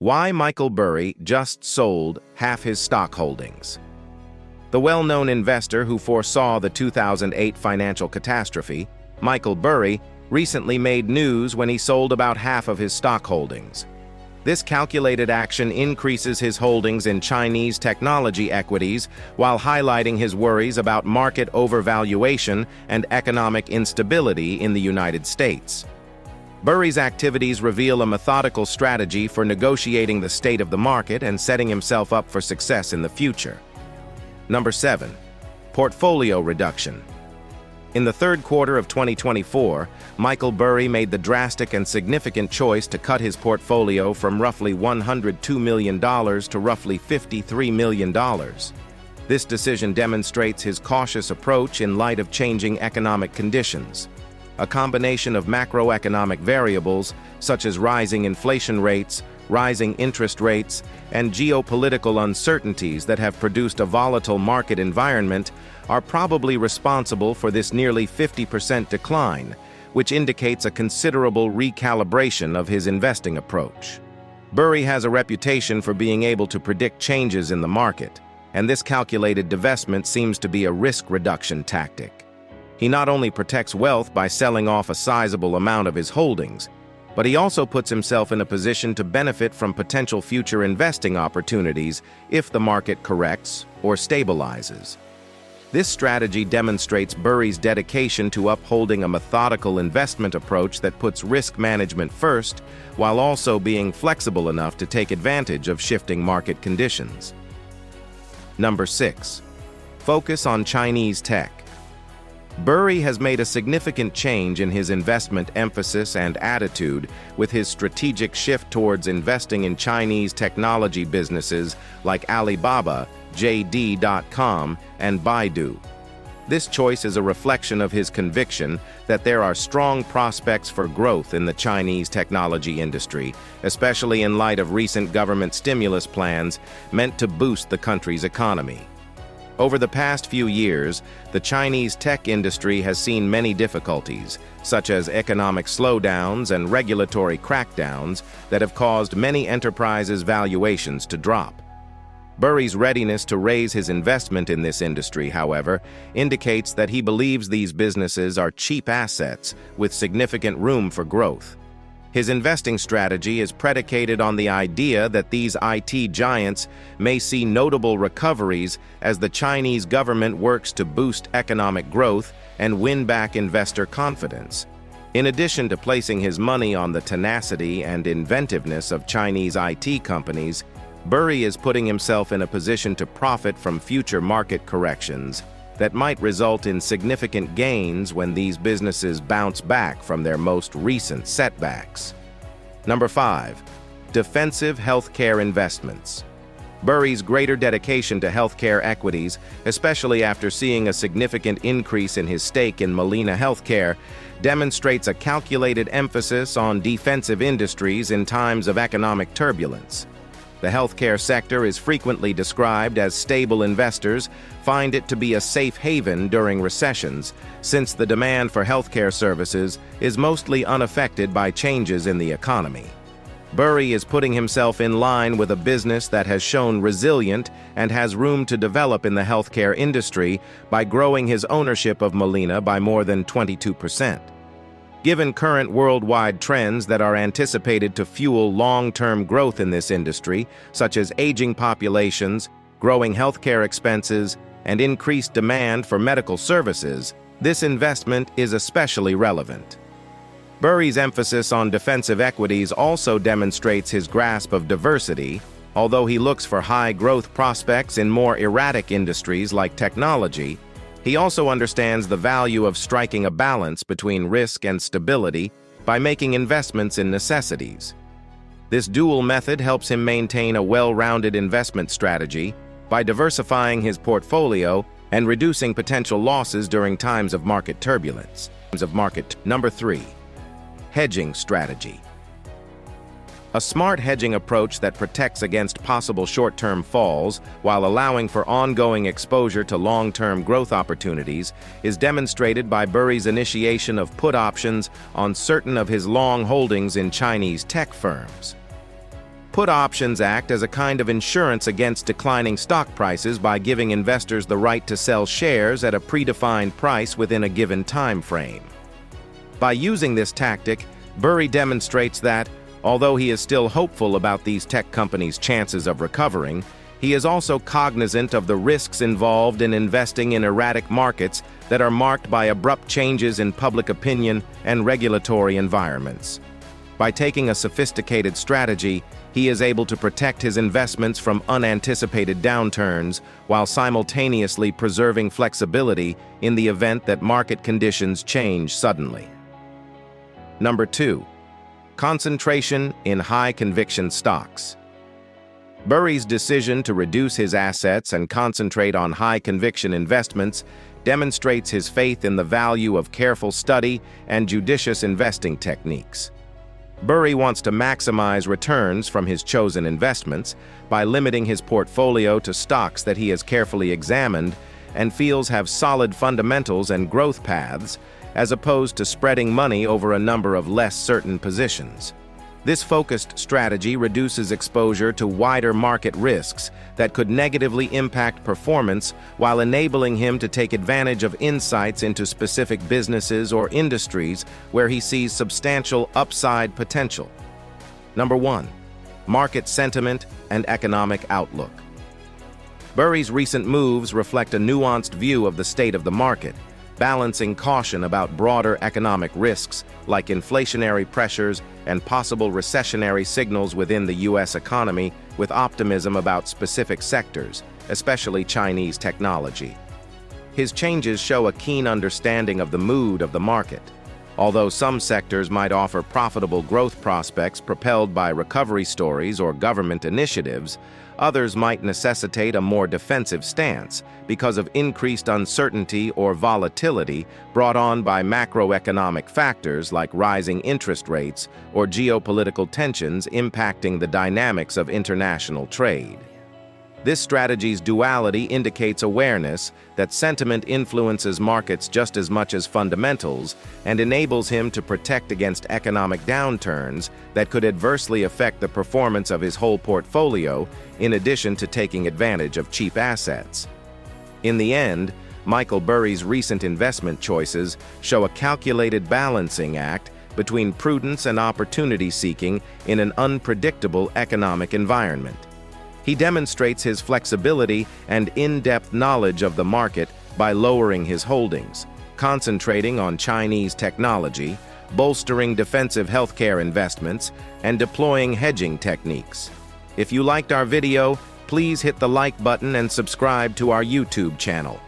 Why Michael Burry just sold half his stock holdings. The well-known investor who foresaw the 2008 financial catastrophe, Michael Burry, recently made news when he sold about half of his stock holdings. This calculated action increases his holdings in Chinese technology equities while highlighting his worries about market overvaluation and economic instability in the United States. Burry's activities reveal a methodical strategy for negotiating the state of the market and setting himself up for success in the future. Number 7. Portfolio reduction. In the third quarter of 2024, Michael Burry made the drastic and significant choice to cut his portfolio from roughly $102 million to roughly $53 million. This decision demonstrates his cautious approach in light of changing economic conditions. A combination of macroeconomic variables, such as rising inflation rates, rising interest rates, and geopolitical uncertainties that have produced a volatile market environment, are probably responsible for this nearly 50% decline, which indicates a considerable recalibration of his investing approach. Burry has a reputation for being able to predict changes in the market, and this calculated divestment seems to be a risk reduction tactic. He not only protects wealth by selling off a sizable amount of his holdings, but he also puts himself in a position to benefit from potential future investing opportunities if the market corrects or stabilizes. This strategy demonstrates Burry's dedication to upholding a methodical investment approach that puts risk management first, while also being flexible enough to take advantage of shifting market conditions. Number 6. Focus on Chinese tech. Burry has made a significant change in his investment emphasis and attitude with his strategic shift towards investing in Chinese technology businesses like Alibaba, JD.com, and Baidu. This choice is a reflection of his conviction that there are strong prospects for growth in the Chinese technology industry, especially in light of recent government stimulus plans meant to boost the country's economy. Over the past few years, the Chinese tech industry has seen many difficulties, such as economic slowdowns and regulatory crackdowns that have caused many enterprises' valuations to drop. Burry's readiness to raise his investment in this industry, however, indicates that he believes these businesses are cheap assets with significant room for growth. His investing strategy is predicated on the idea that these IT giants may see notable recoveries as the Chinese government works to boost economic growth and win back investor confidence. In addition to placing his money on the tenacity and inventiveness of Chinese IT companies, Burry is putting himself in a position to profit from future market corrections that might result in significant gains when these businesses bounce back from their most recent setbacks. Number 5. Defensive healthcare investments. Burry's greater dedication to healthcare equities, especially after seeing a significant increase in his stake in Molina Healthcare, demonstrates a calculated emphasis on defensive industries in times of economic turbulence. The healthcare sector is frequently described as stable. Investors find it to be a safe haven during recessions, since the demand for healthcare services is mostly unaffected by changes in the economy. Burry is putting himself in line with a business that has shown resilient and has room to develop in the healthcare industry by growing his ownership of Molina by more than 22%. Given current worldwide trends that are anticipated to fuel long-term growth in this industry, such as aging populations, growing healthcare expenses, and increased demand for medical services, this investment is especially relevant. Burry's emphasis on defensive equities also demonstrates his grasp of diversity, although he looks for high growth prospects in more erratic industries like technology. He also understands the value of striking a balance between risk and stability by making investments in necessities. This dual method helps him maintain a well-rounded investment strategy by diversifying his portfolio and reducing potential losses during times of market turbulence. Number 3. Hedging strategy. A smart hedging approach that protects against possible short-term falls while allowing for ongoing exposure to long-term growth opportunities is demonstrated by Burry's initiation of put options on certain of his long holdings in Chinese tech firms. Put options act as a kind of insurance against declining stock prices by giving investors the right to sell shares at a predefined price within a given time frame. By using this tactic, Burry demonstrates that, although he is still hopeful about these tech companies' chances of recovering, he is also cognizant of the risks involved in investing in erratic markets that are marked by abrupt changes in public opinion and regulatory environments. By taking a sophisticated strategy, he is able to protect his investments from unanticipated downturns while simultaneously preserving flexibility in the event that market conditions change suddenly. Number 2. Concentration in high-conviction stocks. Burry's decision to reduce his assets and concentrate on high-conviction investments demonstrates his faith in the value of careful study and judicious investing techniques. Burry wants to maximize returns from his chosen investments by limiting his portfolio to stocks that he has carefully examined and feels have solid fundamentals and growth paths, as opposed to spreading money over a number of less certain positions. This focused strategy reduces exposure to wider market risks that could negatively impact performance while enabling him to take advantage of insights into specific businesses or industries where he sees substantial upside potential. Number 1. Market sentiment and economic outlook. Burry's recent moves reflect a nuanced view of the state of the market, balancing caution about broader economic risks like inflationary pressures and possible recessionary signals within the U.S. economy with optimism about specific sectors, especially Chinese technology. His changes show a keen understanding of the mood of the market. Although some sectors might offer profitable growth prospects propelled by recovery stories or government initiatives, others might necessitate a more defensive stance because of increased uncertainty or volatility brought on by macroeconomic factors like rising interest rates or geopolitical tensions impacting the dynamics of international trade. This strategy's duality indicates awareness that sentiment influences markets just as much as fundamentals and enables him to protect against economic downturns that could adversely affect the performance of his whole portfolio, in addition to taking advantage of cheap assets. In the end, Michael Burry's recent investment choices show a calculated balancing act between prudence and opportunity seeking in an unpredictable economic environment. He demonstrates his flexibility and in-depth knowledge of the market by lowering his holdings, concentrating on Chinese technology, bolstering defensive healthcare investments, and deploying hedging techniques. If you liked our video, please hit the like button and subscribe to our YouTube channel.